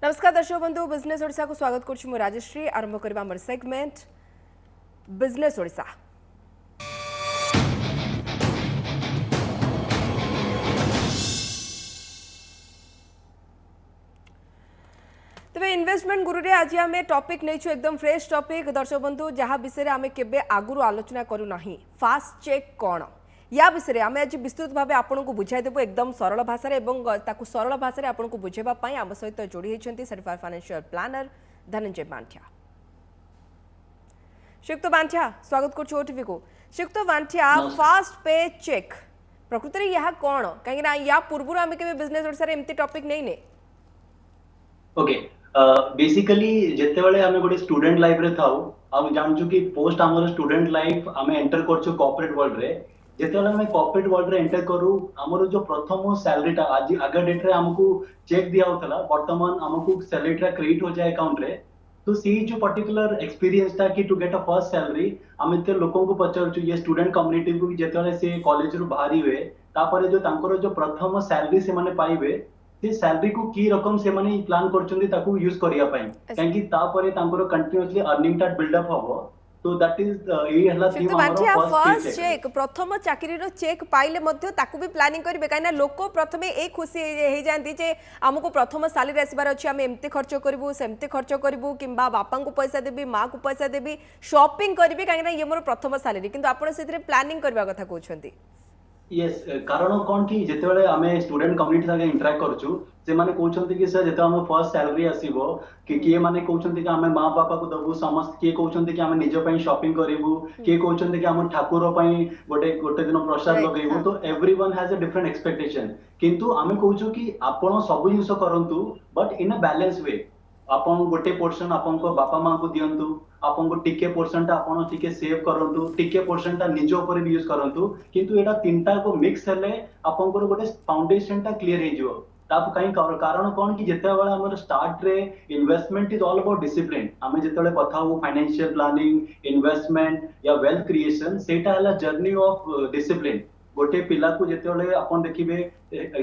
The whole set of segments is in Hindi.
नमस्कार दर्शक बंधु बिजनेस ओडिशा को स्वागत करुछु राजश्री आरंभ करबा हमर सेगमेंट बिजनेस ओडिशा। तबे इन्वेस्टमेंट गुरु रे आज आमे टॉपिक नै छु एकदम फ्रेश टॉपिक दर्शक बंधु जहा विषय रे आमे केबे आगुरु आलोचना करू नाही फास्ट चेक कोन या विषय आम आज विस्तृत भाव आपन को बुझाईदेबू एकदम सरल भाषा ताकू सरल भाषा आपन को बुझेबा पई आम सहित जोड़ी होती certified financial planner Dhananjay Banthia. Shriyukta Banthia स्वागत कर ओटीवी को। श्रीयुक्त बांठिया फास्ट पे चेक प्रकृत में यह कौन कहीं या पूर्व आम के बिजनेस ओडिसा रे एमती टॉपिक नहीं ने ओके बेसिकली जेते बेले हमें गोटे स्टूडेंट लाइफ रे थाउ हम जानछु कि पोस्ट हमर स्टूडेंट लाइफ हमें एंटर करछु कॉर्पोरेट वर्ल्ड रे जेते हम कॉर्पोरेट वर्ल्ड रे एंटर करू हमर जो प्रथम सैलरी टा आज आगे डेट रे हमको चेक दिया होतला वर्तमान हमको सैलरी टा क्रेडिट हो जाए अकाउंट रे तो सी जो पर्टिकुलर एक्सपीरियंस टा कि to get a first salary हम ते लोगों को पचारछु ये स्टूडेंट कम्युनिटी को जेते से कॉलेज रु बाहरी हुए तापर जो तांकर जो प्रथम सैलरी से माने पाइबे से सैलरी को की रकम से माने प्लान करछन्ती ताकू यूज करिया पई काहे तापर तांकर कंटीन्यूअसली अर्निंग टा बिल्ड अप होबो तो दैट इज ए हला थीम हमरो फर्स्ट चेक प्रथम चाकरी रो चेक पाइले मध्ये ताकू भी प्लानिंग करबे काइना लोक प्रथमे एक खुशी हे जानती जे हमको प्रथम सैलरी आसीबार अछि हम एमते खर्च करबू सेमते खर्च करबू किबा बापा को पैसा देबी मां को पैसा देबी शॉपिंग करबी काइना ये मोर प्रथम सैलरी किंतु आपण सेतरे प्लानिंग करबा कथा कहउछंती। यस कारण कोन कि जेते बेले हमें स्टूडेंट कम्युनिटी संगे इंटरेक्ट करछु से माने कहउछंती कि सर जेते हम फर्स्ट सैलरी आसीबो कि किए माने कहउछंती कि हमें मां पापा को दबु समस्त किए कहउछंती कि हमें निजो पई शॉपिंग करिवु किए कहउछंती कि हम ठाकुर पई गोटे दिन प्रसाद लगेबु तो everyone has a different expectation किंतु हमें कहउछु कि आपण सब जिंस करंतु but in a balance way आपण गोटे पोर्शन आपण को बापा मां को दियंतु आपण को टिके पोर्शन टा आपण टिके सेव करंतु टिके पोर्शन टा निज ऊपर भी यूज करंतु किंतु एटा तीनटा को मिक्स हेले आपण को गोटे फाउंडेशन टा क्लियर हे जिवो ताप काई कारण कोन कि जेते बेला हमर स्टार्ट रे investment is all about discipline हमें जेते बेला कथा हो फाइनेंशियल प्लानिंग इन्वेस्टमेंट या वेल्थ क्रिएशन सेटा हला जर्नी ऑफ डिसिप्लिन गोटे पिला को जेते बेले आपण देखिबे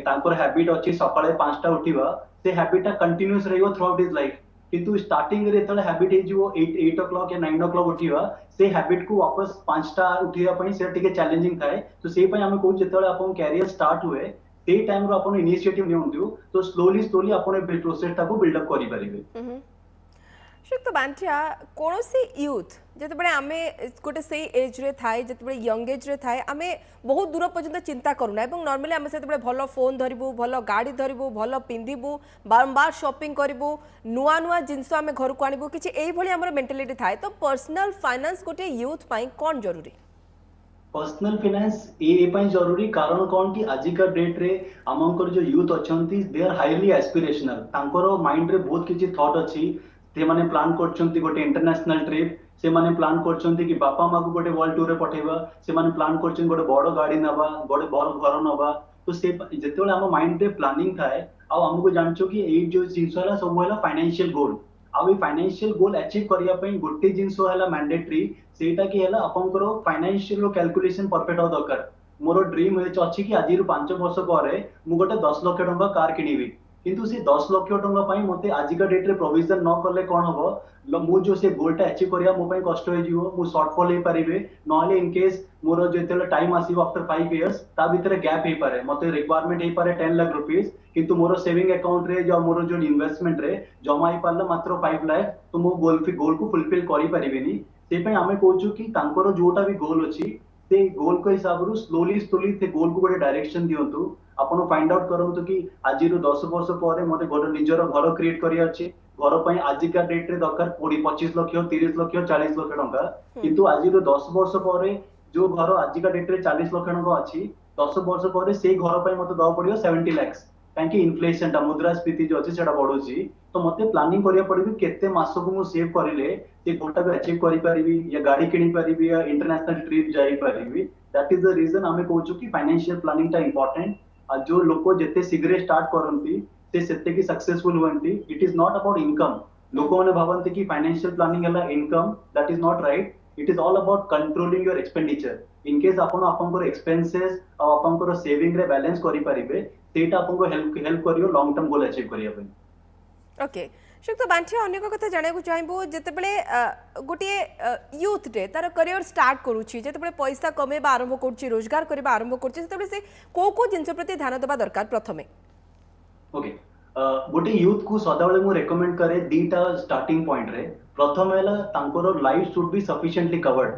तांकर हैबिट अछि सकाळे 5 टा उठिबा से हैबिट टा कंटीन्यूअस रहियो थ्रू आउट हिज लाइफ किंतु स्टार्टिंग रे तले हैबिट हे जो 8 o'clock या 9 o'clock उठिबा से हैबिट को वापस 5 टा उठिया पई से टिके चैलेंजिंग थाए तो से पई हमें कहू जेतेले आपण कैरियर स्टार्ट हुए से टाइम रो आपण इनिशिएटिव नियंतु तो स्लोली आपण प्रोसेस टा को बिल्ड अप करि परिबे। श्रीयुक्त बांठिया कौन सी यूथ जिते आमे गोटे से एज रे थाए जिते यंग एज रे थाए आमे बहुत दूर पर्यंत चिंता करूना एवं नॉर्मली आमे से भल फोन धरबू भल गाड़ी धरबू भल पिंधिबू बारंबार शॉपिंग करबू नुआ नुआ जिनस आमे घर को आनिबू किछि एई भली हमर मेंटालिटी थाए तो पर्सनल फाइनेंस गोटे यूथ पई कोन जरूरी पर्सनल फाइनेंस ए पई जरूरी कारण कोन कि आज का डेट रे हमनकर जो यूथ अछंती दे आर हाईली एस्पिरेशनल तांकर माइंड रे बहुत किछि थॉट अछि से माने प्लान करछंती गोटे इंटरनेशनल ट्रिप से माने प्लान करछंती कि बापा मां को गोटे वर्ल्ड टूर रे पठेबा से माने प्लान करछन गोटे बड़ गाड़ी नबा गोटे बड़ घर नबा तो से जेतेले हम माइंड रे प्लानिंग थाए आ हमको जानछो कि ए जो जिंस वाला सब वाला फाइनेंशियल गोल आ फाइनेंशियल गोल अचीव करिया पई गोटे जिंस वाला मैंडेटरी सेटा कि हला आपनकर फाइनेंशियल कैलकुलेशन परफेक्ट हो दरकार मोर ड्रीम अछि कि आज 5 वर्ष परे मु गोटे 10 लाख टका कार किनिबी किंतु से 10 लाख टका पाई मते आज का डेट रे प्रोविजन न करले कोन हबो मु जो से गोल टा अचीव करिया मो पाई कष्ट हो जिवो मु शॉर्टफॉल हे परिबे नले इन केस मोर जेतेले टाइम आसीबो आफ्टर 5 इयर्स ता भीतर गैप हे पारे मते रिक्वायरमेंट हे पारे 10 लाख रुपीस किंतु मोर सेविंग अकाउंट रे जो मोर जो इन्वेस्टमेंट रे जमा हे पारला मात्र 5 लाख तो मो गोल को फुलफिल करि परिबेनी से पई हमें कहूछु कि तांकर जोटा भी गोल अछि से गोल को हिसाब रु स्लोली से गोल को गोटे डायरेक्शन दियंतु आपण फाइंड आउट करंतु कि आज 10 वर्ष परे मते गोटे निजर घर क्रिएट करिया अछि घर पई आज का डेट रे दरकार 25 लाख 30 लाख 40 लाख टका किंतु आज 10 वर्ष परे जो घर आज का डेट रे 40 लाख टका अछि 10 वर्ष परे से घर पई मते दव पड़ियो 70 लाख काहे इन्फ्लेशन टा मुद्रास्फीति जो अछि सेटा बढ़ुची तो मते प्लानिंग करिया पड़बी केते मास को मु सेव करिले से गोटा को अचीव करि परिबी या गाड़ी किनि परिबी या इंटरनेशनल ट्रिप जाई परिबी दैट इज द रीजन हमें कहूछु कि फाइनेंशियल प्लानिंग टा इंपोर्टेंट जो लोक जेते शीघ्र स्टार्ट करंती से सेते की सक्सेसफुल होंती it is not about income लोक माने भाबंती कि फाइनेंशियल प्लानिंग हला income that is not right it is all about controlling your expenditure in case आपण आपनकर एक्सपेंसेस और आपनकर सेविंग रे बैलेंस करि परिबे सेटा आपनको हेल्प करियो लॉन्ग टर्म गोल अचीव करिया पे। ओके शुक्त बांठी अनेक कथा जाना चाहबू जितेबले गोटे यूथ डे तार करियर स्टार्ट करुच्ची जितेबले पैसा कमेबा आरंभ कर रोजगार करबा आरंभ कर से को जिनस प्रति ध्यान देवा दरकार प्रथमे ओके गोटे यूथ को सदाबले मु रेकमेंड करे दीटा स्टार्टिंग पॉइंट रे प्रथम हैला तांकर life should be sufficiently covered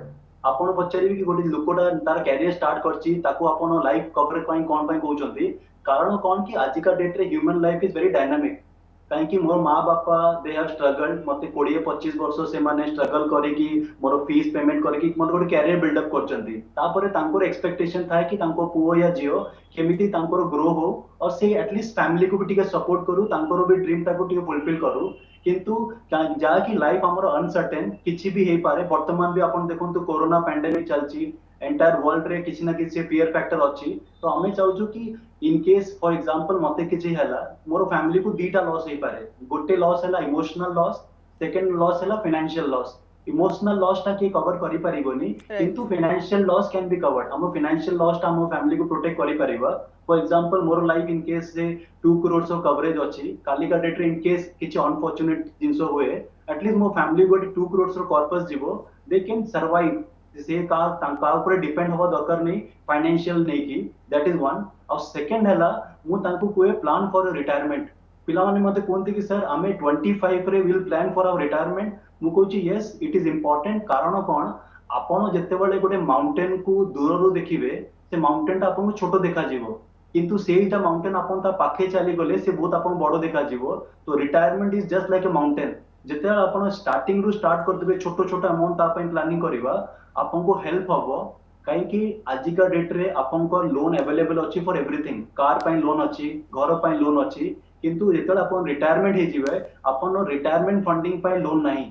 आपण पचारिबे कि गोटे लोकटा तार कैरियर स्टार्ट करची ताको आपण लाइफ कवर पई कोन पई कहउचंती कारण कोन कि आजिका डेट रे human life is very dynamic कहीं मोर माँ बापा दे हैव स्ट्रगल्ड मते 20-25 वर्ष से माने स्ट्रगल करे कि मोर फीस पेमेंट करे कि मोर गोटे कैरियर बिल्डअप करचंती तापरे तांकर एक्सपेक्टेशन था कि तांको पुओ या जियो केमिति तांकर ग्रो हो और से एटलीस्ट फैमिली को भी टिके सपोर्ट करू तांकर भी ड्रीम ताको टिके फुलफिल करू किंतु जा कि लाइफ हमर अनसर्टेन किछि भी हे पारे वर्तमान भी अपन देखंतु कोरोना पैंडेमिक चलची एंटायर वर्ल्ड रे किछि ना किछि फियर फैक्टर अछि तो हमें चाहूछु कि इन केस फॉर एग्जांपल मते किछि हैला मोर फैमिली को दीटा लॉस हे पारे गोटे लॉस हैला इमोशनल लॉस सेकंड लॉस हैला फाइनेंशियल लॉस इमोशनल लॉस टा के कवर करि परिबोनी किंतु financial loss can be covered हम फाइनेंशियल लॉस टा हम फैमिली को प्रोटेक्ट करि परिबा फॉर एग्जांपल मोर लाइफ इन केस से 2 करोड़ ऑफ कवरेज अछि काली का डेट रे इन केस किछि अनफॉर्चूनेट जिंसो होए एटलीस्ट मो फैमिली गोटे 2 करोड़ ऑफ कॉर्पस जीवो दे कैन सर्वाइव से का ऊपर डिपेंड हवा दरकार नहीं फाइनेंशियल नहीं की दैट इज वन और सेकंड हैला मु तांको कोए प्लान फॉर रिटायरमेंट पिला माने मते कोनते कि सर आमे 25 रे will plan for our retirement मु कहूची यस इट इज इंपोर्टेंट कारण कोन आपण जत्ते बेले गोटे माउंटेन को दूर रो देखिबे से माउंटेन ता आपन छोटो देखा जीवो किंतु सेटा माउंटेन आपन ता पाखे चली गले से बहुत आपन बड़ो देखा जीवो तो retirement is just like a mountain जते आपण स्टार्टिंग रू स्टार्ट कर देबे छोटो छोटो अमाउंट ता पई प्लानिंग करबा आपन को हेल्प हबो काई कि आजिका डेट रे आपन को लोन अवेलेबल अछि फॉर एवरीथिंग कार पई लोन अछि घर पई लोन अछि किंतु जेतल आपन रिटायरमेंट हे जिवे आपन रिटायरमेंट फंडिंग पई लोन नाही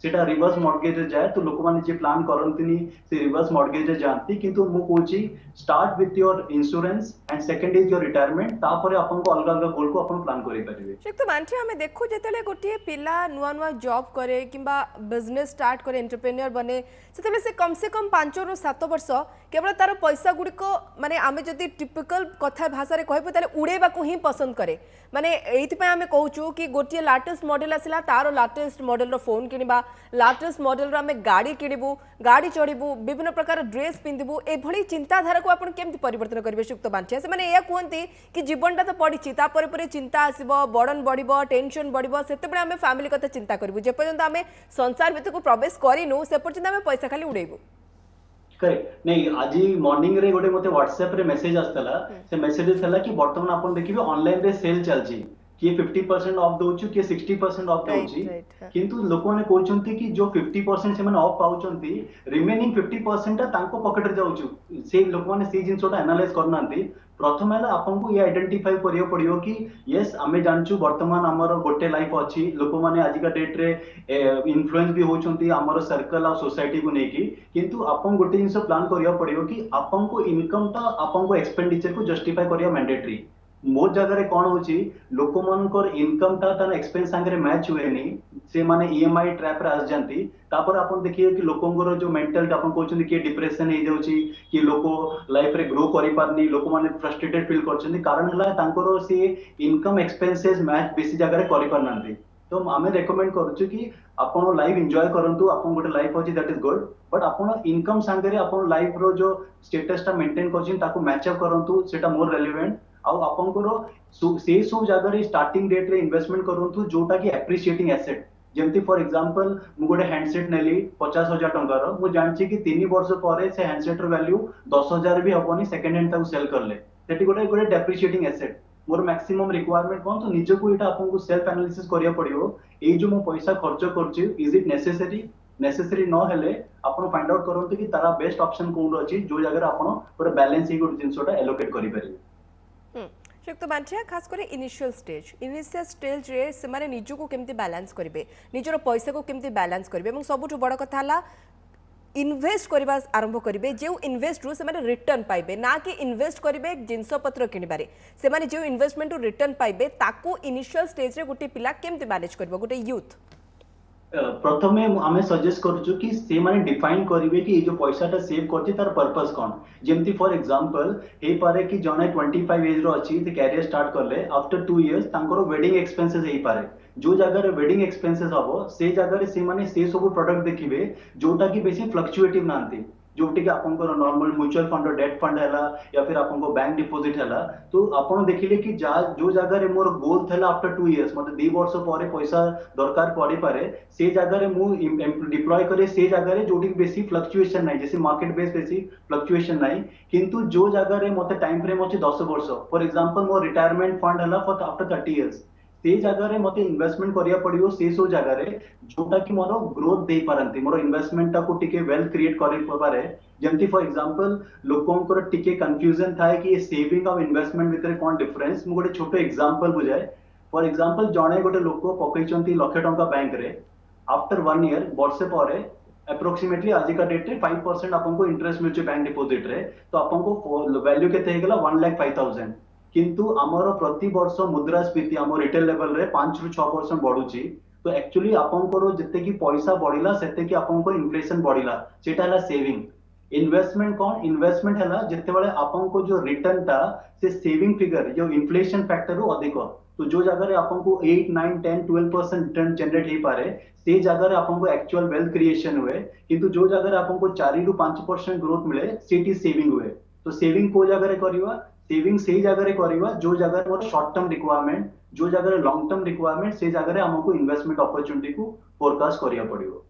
सेटा रिवर्स मॉर्गेज रे जाय तो लोक माने जे प्लान करंतिनी से रिवर्स मॉर्गेज रे जानती किंतु मु Kochi start with your insurance and second is your retirement तापरे आपन को अलग अलग गोल को आपन प्लान करि परिबे तो मानछे हमें देखो जेतले गोटे पिला नुआ नुआ जॉब करे किंबा बिजनेस स्टार्ट करे एंटरप्रेन्योर बने से कम 5 ରୁ 7 वर्ष केवल तार पैसा गुड़िक माने आमे जदि टिपिकल कथा भाषा रे कहबो ताले उड़ेबा को ही पसंद करे माने एइथि आमे कहूछु कि गोटे लेटेस्ट मॉडल आसिला तार लेटेस्ट मॉडल रो फोन किनिबा लेटेस्ट मॉडल रो आमे गाड़ी किनिबु गाड़ी चढ़िबु विभिन्न प्रकार ड्रेस पिंदिबु ए भली चिंताधारा को आपण केमति परिवर्तन करिवे सुक्त बांछे से माने या कहंती कि जीवनटा तो पडिछि ता परे परे चिंता आसीबो बर्डन बढ़िबो टेंशन बढ़िबो सेते बेले आमे फैमिली कथा चिंता करबु जे पर्यंत आमे संसार भितर को प्रवेश करिनु से पर्यंत आमे पैसा खाली उड़ेबु करेक्ट नहीं आज मॉर्निंग रे गोटे मते व्हाट्सएप रे मेसेज आस्तला से मेसेज थला कि वर्तमान आपण देखिबे ऑनलाइन रे सेल चलची कि 50% ऑफ दोछु कि 60% ऑफ दोछि किंतु लोक माने कहउचंती कि जो 50% से माने ऑफ पाउचंती रिमेनिंग 50% ता तांको पॉकेट रे जाउछु से लोक माने से जिंसोटा एनालाइज करनांती प्रथम है आपन को ये आइडेंटिफाई करियो पड़ियो कि यस आमे जानछु वर्तमान हमर गोटे लाइफ अछि लोक माने आजिका डेट रे इन्फ्लुएंस भी होचंती हमर सर्कल और सोसाइटी को नेकी किंतु आपन गोटे जिंस प्लान करियो पड़ियो कि आपन को इनकम ता आपन को एक्सपेंडिचर को जस्टिफाई करियो मैंडेटरी मो जगह रे कोन होची लोक मानकर इनकम ता ता एक्सपेंस संगे मैच हुएनी से माने ईएमआई ट्रैप रे आस जानती तापर आपण देखिए कि लोकंगर जो मेंटल आपण कहउछन कि डिप्रेशन हे जाउची कि लोक लाइफ रे ग्रो करि पारनी लोक माने फ्रस्ट्रेटेड फील करछन कारण हला तांकर से इनकम एक्सपेंसेस मैच बेसी जगह रे करि पारनांती तो आमे रेकमेंड करछु कि आपण लाइफ एंजॉय करंतु आपण गोटे लाइफ अछि दैट इज गुड बट आपण इनकम संगे रे आपण लाइफ रो जो स्टेटस ता मेंटेन करछन ताको मैच अप करंतु सेटा मोर रेलेवेंट आउ आपनकर से सब जगह स्टार्टिंग डेट रे इन्वेस्टमेंट करंतु जोटा कि एप्रिशिएटिंग एसेट जेमती फॉर एग्जांपल मु गोटे हैंडसेट नेली 50,000 टंकार मु जानछि कि 3 वर्ष परे से हैंडसेट रो वैल्यू 10,000 भी हबनी सेकंड हैंड ताको सेल करले सेठी गोटे गोटे डेप्रिशिएटिंग एसेट मोर मैक्सिमम रिक्वायरमेंट कोन तो निज को एटा आपन को सेल्फ एनालिसिस करिया पड़ियो ए जो मो पैसा खर्च करछि इज इट नेसेसरी न हेले आपन फाइंड आउट करंतु कि तारा बेस्ट ऑप्शन कोन अछि जो जगह आपन पूरा बैलेंस ही गुड जिंसोटा एलोकेट करि परिबे शुक्त बांछिया खास करे इनिशियल स्टेज रे से माने निजो को केमती बैलेंस करिवे निजरो पैसा को केमती बैलेंस करिवे एवं सबुठ बड़ कथा हला इन्वेस्ट करबा आरंभ करिवे जे इन्वेस्ट रु से माने रिटर्न पाइबे ना कि इन्वेस्ट करिवे जिंस पत्र किनिबारे से माने जे इन्वेस्टमेंट रु रिटर्न पाइबे ताको इनिशियल स्टेज रे गोटे पिला केमती मैनेज करबो गोटे यूथ प्रथमे आमे सजेस्ट करछु कि से माने डिफाइन करिवे कि जो पैसाटा सेव करछि तार पर्पस कोन जेमति फॉर एग्जांपल हे पारे कि जने 25 एज रो अछि से कैरियर स्टार्ट करले आफ्टर 2 इयर्स तांकर वेडिंग एक्सपेंसेस हे पारे जो जगह वेडिंग एक्सपेंसेस हबो से जगह से माने से सब प्रोडक्ट देखिबे जोटा कि बेसी फ्लक्चुएटिव नांती जोटी कि आपनकर normal mutual fund debt fund हैला या फिर आपनको बैंक डिपॉजिट हैला तो आपण देखिले कि जा जो जगह रे मोर गोल थला आफ्टर 2 इयर्स मते 2 वर्ष परे पैसा दरकार पड़ी पारे से जगह रे मु डिप्लॉय करे से जगह रे जोटी बेसी फ्लक्चुएशन नाही जैसे मार्केट बेस बेसी फ्लक्चुएशन नाही किंतु जो जगह रे मते टाइम फ्रेम अछि 10 वर्ष for example more retirement fund हला फॉर आफ्टर 30 इयर्स से जगह रे मते इन्वेस्टमेंट करिया पड़ियो से सो जगह रे जोटा कि मोर ग्रोथ दे पारंती मोर इन्वेस्टमेंट टा को टिके वेल्थ क्रिएट करि पारे जेमती फॉर एग्जांपल लोकोंकर टिके कंफ्यूजन थाए कि सेविंग और इन्वेस्टमेंट भितर कोन डिफरेंस मु गोटे छोटो एग्जांपल बुझाए फॉर एग्जांपल जणे गोटे लोक पकैचंती लाख टंका बैंक रे आफ्टर 1 ईयर वर्षे परे अप्रोक्सीमेटली आज का डेट रे 5% आपनको इंटरेस्ट मिलचे बैंक डिपॉजिट रे तो आपनको वैल्यू केते हेगला 1,05,000 किंतु आमर प्रति वर्ष मुद्रास्फीति आम रिटेल लेवल रे 5 रु 6% बढ़ुची तो एक्चुअली आपनकर जते कि पैसा बढ़िला सेते कि आपनको इन्फ्लेशन बढ़िला सेटा हला सेविंग इन्वेस्टमेंट कौन इन्वेस्टमेंट है ना जिते बड़े आपन को जो रिटर्न था से सेविंग फिगर जो इन्फ्लेशन फैक्टर रो अधिक तो जो जगह रे आपन को 8 9 10 12% रिटर्न जनरेट ही पारे से जगह रे आपन को एक्चुअल वेल्थ क्रिएशन हुए किंतु जो जगह रे आपन को 4 रु 5% ग्रोथ मिले सेटी सेविंग हुए तो सेविंग को जगह रे करिवा सेविंग से जगह रे करिवा जो जगह रे मोर शॉर्ट टर्म रिक्वायरमेंट जो जगह रे लॉन्ग टर्म रिक्वायरमेंट से जगह रे हमको इन्वेस्टमेंट अपॉर्चुनिटी को फोरकास्ट करिया पड़ियो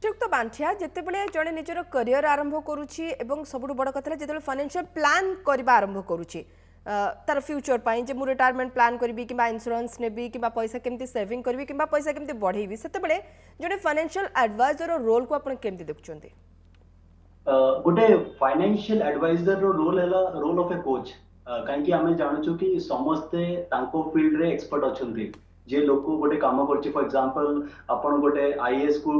युक्त बांठिया जिते बड़े जड़े निजर करियर आरंभ करुच्ची एवं सबुठ बड़ कथा जिते फाइनेंशियल प्लान करबा आरंभ करुच्ची तार फ्यूचर पाई जे मु रिटायरमेंट प्लान करी कि इंश्योरेंस नेबी कि पैसा केमती सेविंग करी कि पैसा केमती बढ़ेबी सेते बड़े जड़े फाइनेंशियल एडवाइजर रोल को आपण केमती देखुचंती गोटे फाइनेंशियल एडवाइजर रो रोल हैला रोल ऑफ ए कोच काहे कि हमें जानछु कि समस्ते तांको फील्ड रे एक्सपर्ट अछंती जे लोक गोटे काम करछि फॉर एग्जांपल आपण गोटे आईएएस को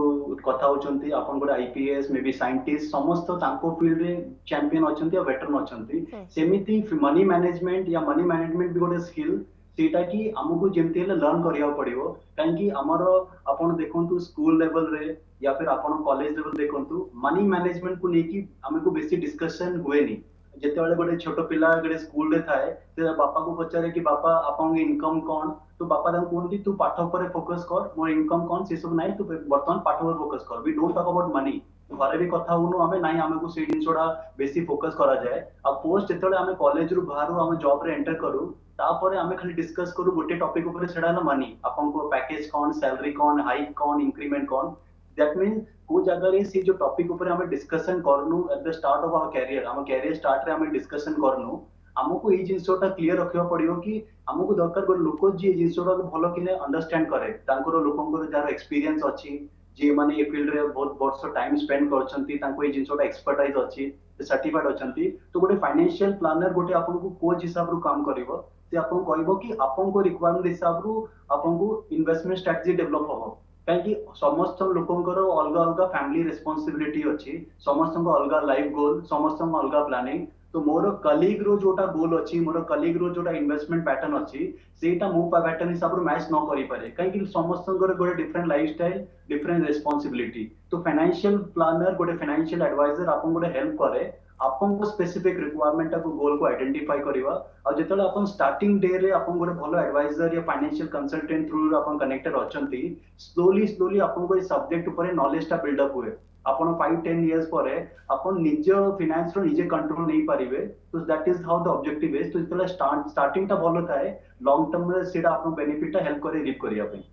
कथा होचंती आपण गोटे आईपीएस मे बी साइंटिस्ट समस्त तांको फील्ड रे चैंपियन अछंती और वेटरन अछंती सेमिति मनी मैनेजमेंट या मनी मैनेजमेंट भी गोटे स्किल सेटा कि हमकु जेमती ले लर्न करिया पड़िबो काहे कि हमर आपण देखंतु स्कूल लेवल रे या फिर आपण कॉलेज लेवल देखंतु मनी मैनेजमेंट को लेकी हमकु बेसी डिस्कशन हुएनी जेतेबेले गोटे छोट पिला गोटे स्कूल रे थाए से बापा को पचारे कि बापा आपन इनकम कोन तो बापा दान कोनती तू पाठ पर फोकस कर मोर इनकम कोन से सब नाही तू वर्तमान पाठ पर फोकस कर we don't talk about money घरे भी कथा हुनु हमें नाही हमें को से जिनसोडा बेसी फोकस करा जाए अब पोस्ट जेतेबेले हमें कॉलेज रु बाहर हम जॉब रे एंटर करू तापर हमें खाली डिस्कस करू गोटे टॉपिक ऊपर सेडा ना मनी आपन को package cone salary cone hike cone increment cone that mean को जगह रे से जो टॉपिक ऊपर हमें डिस्कशन करनु at the start of our career हम कैरियर स्टार्ट रे हमें डिस्कशन करनु हमको ये जिनसोटा क्लियर रखियो पड़ियो कि हमको दरकार को लोक जी जिनसोटा भलो किने अंडरस्टैंड करे तांकर लोकंकर जार एक्सपीरियंस अछि जे माने ए फील्ड रे बहुत वर्ष टाइम स्पेंड करछंती तांको ये जिनसोटा एक्सपर्टाइज अछि सर्टिफाइड अछंती तो गोटे फाइनेंशियल प्लानर गोटे आपन को कोच हिसाब रो काम करिवो से आपन कहबो कि आपन को रिक्वायरमेंट हिसाब रो आपन को इन्वेस्टमेंट स्ट्रेटजी डेवलप हो कहीं समस्त लोकंकर अलग अलग फैमिली रेस्पॉन्सिबिलिटी अछि समस्त अलग लाइफ गोल समस्त अलग प्लानिंग तो मोर कलीग रो जोटा गोल अछि मोर कलीग रो जोटा इन्वेस्टमेंट पैटर्न अछि सेटा मो पैटर्न हिसाब रो मैच न करि पारे कहीं समस्त गोटे डिफरेंट लाइफस्टाइल डिफरेंट रेस्पॉन्सिबिलिटी तो फाइनेंशियल प्लानर गोटे फाइनेंशियल एडवाइजर आपन गोटे हेल्प करे आपन को स्पेसिफिक रिक्वायरमेंट को गोल को आइडेंटिफाई करबा और जेतले आपन स्टार्टिंग डे रे आपन गोटे भलो एडवाइजर या फाइनेंशियल कंसल्टेंट थ्रू आपन कनेक्टेड अछंती स्लोली आपन को सब्जेक्ट ऊपर नॉलेज ता बिल्ड अप हुए आपन 5-10 इयर्स परे आपन निज फाइनेंस रो निजे कंट्रोल नहीं पारिबे तो that is how the objective is तो जेतले स्टार्टिंग ता भलो थाए लॉन्ग टर्म रे सेटा आपन बेनिफिट ता हेल्प करे रीप करिया पे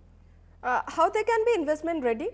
how they can be investment ready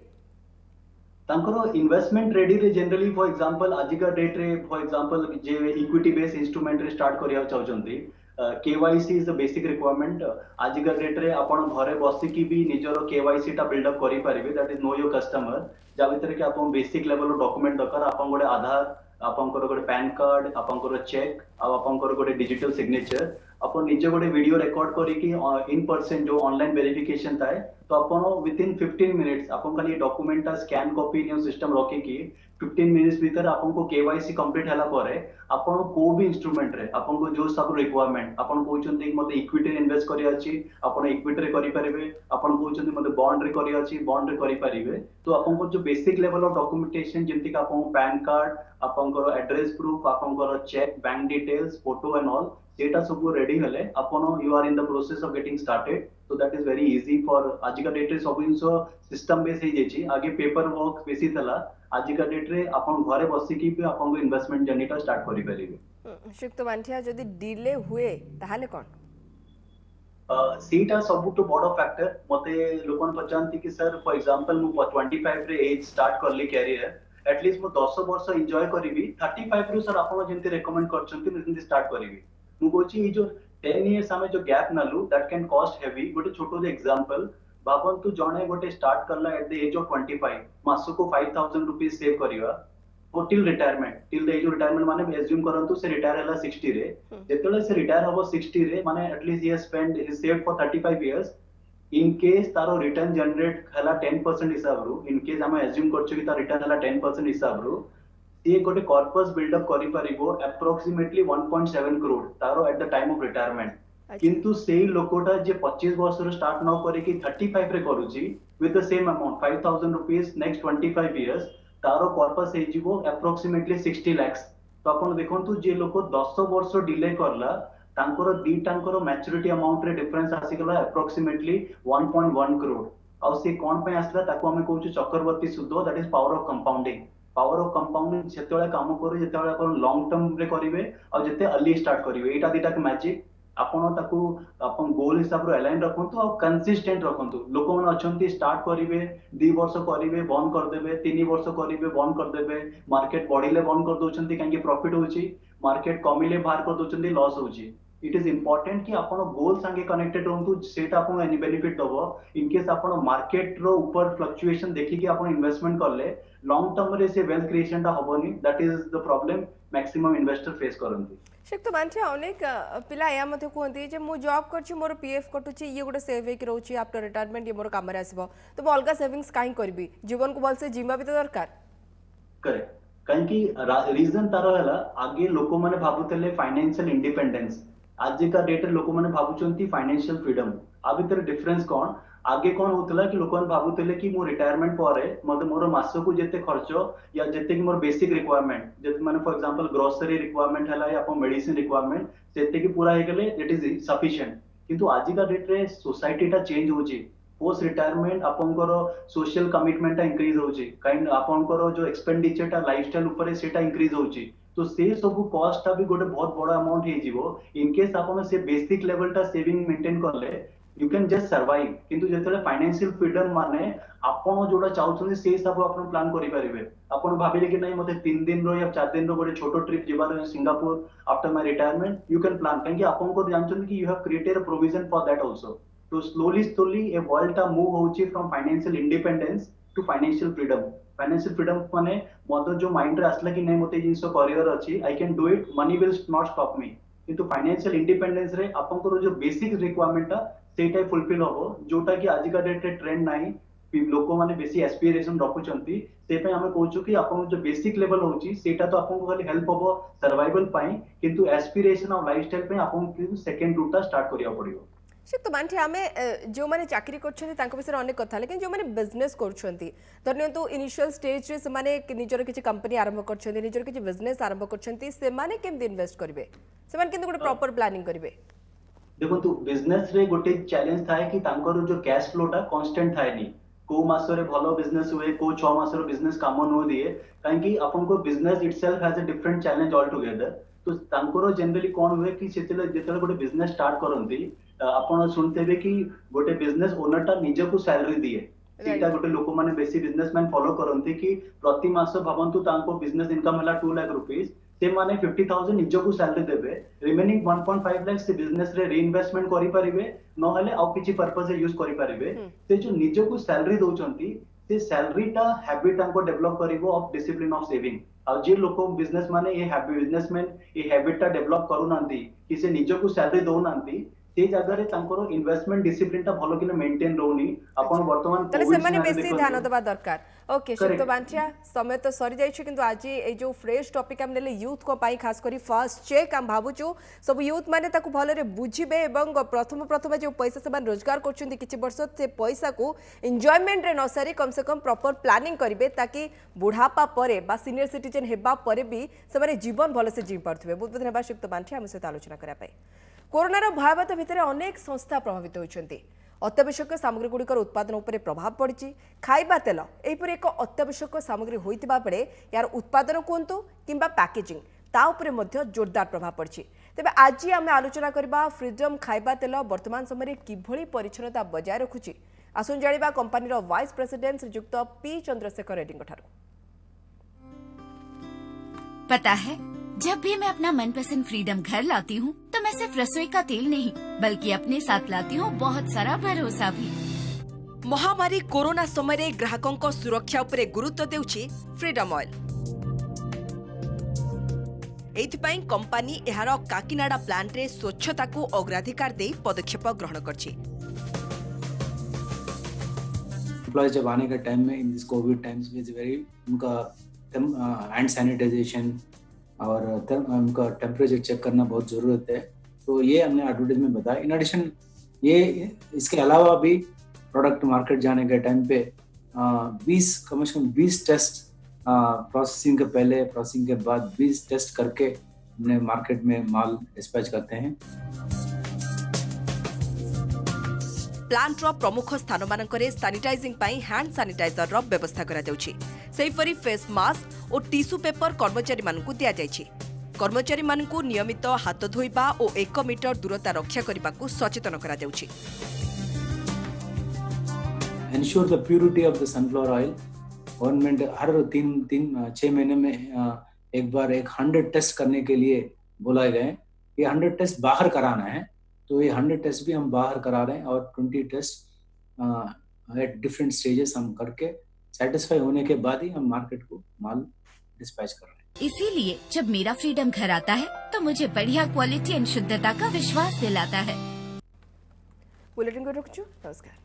तांकर इन्वेस्टमेंट रेडी रे जनरली फॉर एग्जांपल आजिका डेट रे फॉर एग्जांपल जे इक्विटी बेस्ड इंस्ट्रूमेंट रे स्टार्ट करिया चाहउचंती KYC is the basic requirement आजिका डेट रे आपण घरे बसी की भी निजरो केवाईसी टा बिल्ड अप करि पारिबे that is know your customer जा भीतर के आपण बेसिक लेवल रो डॉक्यूमेंट दरकार आपण गोटे आधार आपनकर गोटे पैन कार्ड आपनकर चेक आपनकर गोटे डिजिटल सिग्नेचर अपन निजे गोटे वीडियो रिकॉर्ड करी कि इन पर्सन जो ऑनलाइन वेरिफिकेशन थाए तो अपन विद इन 15 मिनिट्स अपन खाली डॉक्यूमेंट टा स्कैन कॉपी न्यू सिस्टम रखी कि 15 मिनिट्स भीतर आपको केवाईसी कंप्लीट हला परे आपण को भी इंस्ट्रूमेंट रे आपको जो सब रिक्वायरमेंट आपण कहउचंती कि मते इक्विटी रे इन्वेस्ट करि अछि आपण इक्विटी रे करि परिबे आपण कहउचंती मते बॉन्ड रे करि अछि बॉन्ड रे करि परिबे तो आपको जो बेसिक लेवल ऑफ डॉक्यूमेंटेशन जेंति कि आपको पैन कार्ड आपको एड्रेस प्रूफ आपको cheque bank details photo and all सेटा सब रेडी हेले आपण you are in the process of getting started तो that is very easy for आज का डेट रे सब जिंसो सिस्टम बेस हे जेची आगे पेपर वर्क बेसी थला आज का डेट रे आपण घरे बसी की भी आपन इन्वेस्टमेंट जर्नी टा स्टार्ट करि परिबे श्रीयुक्त बांठिया जदि डिले हुए ताहले कोन सीटा सबुठु बड़ फैक्टर मते लोकन पचांती कि सर फॉर एग्जांपल मु 25 रे एज स्टार्ट करली कैरियर एटलीस्ट मु 10 वर्ष एन्जॉय करिवि 35 रो सर आपण जेंति रेकमेंड करचंती मु जेंति स्टार्ट करिवि मु कोची जो 10 इयर्स हमें जो गैप नलु दैट कैन कॉस्ट हेवी गोटे छोटो एग्जांपल भावंतु जणे गोटे स्टार्ट करला एट द एज ऑफ 25 मासको 5000 रुपीस सेव करिवा और till retirement till the age of retirement माने एज्यूम करंतु से रिटायर हला 60 रे जेतले से रिटायर हबो 60 रे माने at least he spend he save for 35 years in case taro return generate हला 10% हिसाब रु इन केस हम एज्यूम करछु कि तार रिटर्न हला 10% हिसाब रु ये गोटे कॉर्पस बिल्डअप करि परिबो अप्रोक्सीमेटली 1.7 करोड़ तारो at the time of retirement किंतु सेही लोकोटा जे 25 वर्ष रो स्टार्ट न करे कि 35 रे करूची with the same amount 5000 rupees next 25 years तारो कॉर्पस हे जीवो अप्रोक्सीमेटली 60 लाख तो आपण देखंतु जे लोक 10 वर्ष डिले करला तांकर दी टांकर मैच्योरिटी अमाउंट रे डिफरेंस आसी गला अप्रोक्सीमेटली 1.1 करोड़ आ से कोन पे आसला ताको हमें कहूछु चक्रवर्ती सूद that is power of compounding जेतेबेला काम करे जेतेबेला आपण लॉन्ग टर्म रे करिवे आ जेते अर्ली स्टार्ट करिवे एटा दिटा मैजिक आपण ताकू आपण गोल हिसाब रो अलाइन रखंतु और कंसिस्टेंट रखंतु लोक मन अछंती स्टार्ट करिवे 2 वर्ष करिवे बंद कर देबे 3 वर्ष करिवे बंद कर देबे मार्केट बढ़िले बंद कर दोचंती काहे प्रॉफिट होची मार्केट कमिले बाहर कर दोचंती लॉस होची इट इज इंपोर्टेंट कि आपण गोल संगे कनेक्टेड रहंतु सेटा आपण एनी बेनिफिट दबो इन केस आपण मार्केट रो ऊपर फ्लक्चुएशन देखि कि आपण इन्वेस्टमेंट करले लॉन्ग टर्म रे से वेल्थ क्रिएशन ता हबोनी that is the problem maximum investor face करंती श्रीयुक्त बांठिया अनेक पिला या मते कहते जे मु जॉब करछि मोर पीएफ कटुछि ये गोटे सेव हे कि रहउछि आफ्टर रिटायरमेंट ये मोर काम रे आसीबो तो मु अलगा सेविंग्स काई करबी जीवन को भलसे जीवा भी तो दरकार करेक्ट काहे कि रीजन तारो हला आगे लोक माने भाबुतले फाइनेंशियल इंडिपेंडेंस आज का डेट रे लोक माने भाबुचंती फाइनेंशियल फ्रीडम आ भीतर डिफरेंस कोन आगे कोन होतला कि लोक माने भाबुतले कि मो रिटायरमेंट परे मते मोर मासको जेते खर्च या जेते कि मोर बेसिक रिक्वायरमेंट जेते माने फॉर एग्जांपल ग्रोसरी रिक्वायरमेंट हला या अपन मेडिसिन रिक्वायरमेंट सेते कि पूरा हे गेले इट इज सफिशिएंट किंतु आज का डेट रे सोसाइटी टा चेंज होची पोस्ट रिटायरमेंट आपनकर सोशल कमिटमेंट टा इंक्रीज होची काइंड आपनकर जो एक्सपेंडिचर टा लाइफस्टाइल ऊपर सेटा इंक्रीज होची तो से सब कॉस्ट टा भी गोटे बहुत बड़ा अमाउंट हे जीवो इन केस आपन से बेसिक लेवल टा सेविंग मेंटेन करले यू कैन जस्ट सर्वाइव किंतु जेतले फाइनेंशियल फ्रीडम माने आपण जोडा चाहउछन से हिसाब आपण प्लान करि परिबे आपण भाबिले कि नहीं मते 3 दिन रो या 4 दिन रो गोटे छोटो ट्रिप जेबार Singapore after my retirement you can plan काहे आपण को जानछन कि you have created a provision for that also तो स्लोली ए वर्ल्ड टा मूव होची from financial independence to financial freedom माने मत जो माइंड रे आसला कि नहीं मते जिंसो करियर अछि I can do it money will not stop me किंतु फाइनेंशियल इंडिपेंडेंस रे आपन जो बेसिक रिक्वायरमेंट टा सेटा फुलफिल हो जोटा कि आज का डेट रे ट्रेंड नाही लोक माने बेसी एस्पिरेशन रखुचंती से पे हमें कहूछु कि आपन जो बेसिक लेवल होची सेटा तो आपन को खाली हेल्प होबो सर्वाइवल पाई किंतु एस्पिरेशन और लाइफस्टाइल पे आपन कि सेकंड रूट ता स्टार्ट करिया पड़ियो श्रीयुक्त बांठी आम जो मैंने चाकरी कर विषय अनेक कथा लेकिन जो मैंने बिजनेस करनियंतु इनिशियल स्टेज रे से निजर किसी कंपनी आरंभ कर निजर किसी बिजनेस आरंभ कर इन्वेस्ट करेंगे से गोटे प्रॉपर प्लानिंग करेंगे देखो बिजनेस रे गोटे चैलेंज थाए कि तांकर जो कैश फ्लो टा कांस्टेंट थाए नी को मास रे भलो बिजनेस हुए को 6 मास रो बिजनेस काम न दिए काहे कि अपन को business itself has a different challenge all together तो तांकर जनरली कोन हुए कि सेतेले जेतेले गोटे बिजनेस स्टार्ट करंती आपण सुनतेबे कि गोटे बिजनेस ओनर टा निजे को सैलरी दिए सेटा गोटे लोक माने बेसी बिजनेसमैन फॉलो करंती कि प्रति मास भाबंतु तांको बिजनेस इनकम हला 2 लाख रुपीस से माने 50000 निजे को सैलरी देबे रिमेनिंग 1.5 लाख से बिजनेस रे रीइन्वेस्टमेंट करि परिबे न हले आ किछि पर्पस यूज करि परिबे से जो निजे को सैलरी दोचंती से सैलरी टा हैबिट तांको डेवलप करिवो ऑफ डिसिप्लिन ऑफ सेविंग आ जे लोक बिजनेस माने ए हैबिट बिजनेसमैन ए हैबिट टा डेवलप करू नांती कि से निजे को सैलरी दो नांती से जगह रे तांकर इन्वेस्टमेंट डिसिप्लिन टा भलो किना मेंटेन रहउनी आपण वर्तमान তাহলে कोविड সেমানে सिनारी বেশি ধ্যান দেওয়া দরকার ওকে Correct. সুক্ত বান্টিয়া সময় তো সরি যাইছে কিন্তু আজি এই যে ফ্রেশ টপিক আমি নেলে ইউথ কো পাই খাস করি ফার্স্ট চেক আমি ভাবুছু সব ইউথ মানে তাকু ভালরে বুঝিবে এবং প্রথম যে পয়সা সেমান রোজগার করছন্তি কিছু বর্ষ সে পয়সা কু এনজয়মেন্ট রে নসারি কম সে কম প্রপার প্ল্যানিং করিবে তাকি বুঢ়াপা পরে বা সিনিयर সিটিজেন হেবা পরে বি সেমানে জীবন ভালসে জি পারথিবে বহুত বহুত ধন্যবাদ সুক্ত বান্টিয়া আমি সହିତ আলোচনা করা পাই कोरोनार भयावह भितर अनेक संस्था प्रभावित होती अत्यावश्यक सामग्री गुड़िकर उत्पादन उपर प्रभाव पड़ी खाइबा तेल यहपर एक अत्यावश्यक सामग्री होता बेले यार उत्पादन कहतु कि पैकेजिंग ता उपरे मध्य जोरदार प्रभाव पड़ी तेज आज आम आलोचना करबा फ्रीडम खाइबा तेल वर्तमान समय किभली परिच्छन्नता बजाय रखुची आसुन जानिबा कंपनीर वाइस प्रेसिडेंट श्रीजुक्त पी चंद्रशेखर रेड्डी ठारू पता है जब भी मैं अपना मनपसंद फ्रीडम घर लाती हूँ तो मैं सिर्फ रसोई का तेल नहीं बल्कि अपने साथ लाती हूँ बहुत सारा भरोसा भी। महामारी कोरोना समय ग्राहकों को सुरक्षा उपरे गुरुत्व देउछि फ्रीडम ऑयल एथिपाई कंपनी एहार काकिनाडा प्लांट रे स्वच्छता को अग्राधिकार दे पदक्षेप ग्रहण करछि। एम्प्लॉयज जब आने के टाइम में इन दिस कोविड टाइम्स में वेरी उनका हैंड सैनिटाइजेशन और उनका टेम्परेचर चेक करना बहुत ज़रूरत है, तो ये हमने एडवर्टाइज में बताया। इन एडिशन ये इसके अलावा भी प्रोडक्ट मार्केट जाने के टाइम पे 20 कम से कम 20 टेस्ट प्रोसेसिंग के पहले प्रोसेसिंग के बाद 20 टेस्ट करके हमने मार्केट में माल डिस्पैच करते हैं। प्लांट रो प्रमुख स्थान मानकरे सैनिटाइजिंग पाई हैंड सैनिटाइजर रो व्यवस्था करा जाउछि। सेहिपरि फेस मास्क और टिश्यू पेपर कर्मचारी मानकु दिया जाइछि। कर्मचारी मानकु नियमित हाथ धोइबा और 1 मीटर दूरता रक्षा करबाकू सचेतन करा जाउछि। Ensure the purity of the sunflower oil. Government हर 6 महीने में एक बार 100 टेस्ट करने के लिए बुलाए गए। ये 100 टेस्ट बाहर कराना है, तो ये 100 टेस्ट भी हम बाहर करा रहे हैं और 20 टेस्ट एट डिफरेंट स्टेजेस हम करके सेटिस्फाई होने के बाद ही हम मार्केट को माल डिस्पैच कर रहे हैं। इसीलिए जब मेरा फ्रीडम घर आता है तो मुझे बढ़िया क्वालिटी एंड शुद्धता का विश्वास दिलाता है। बुलेटिन को रुकछु। नमस्कार।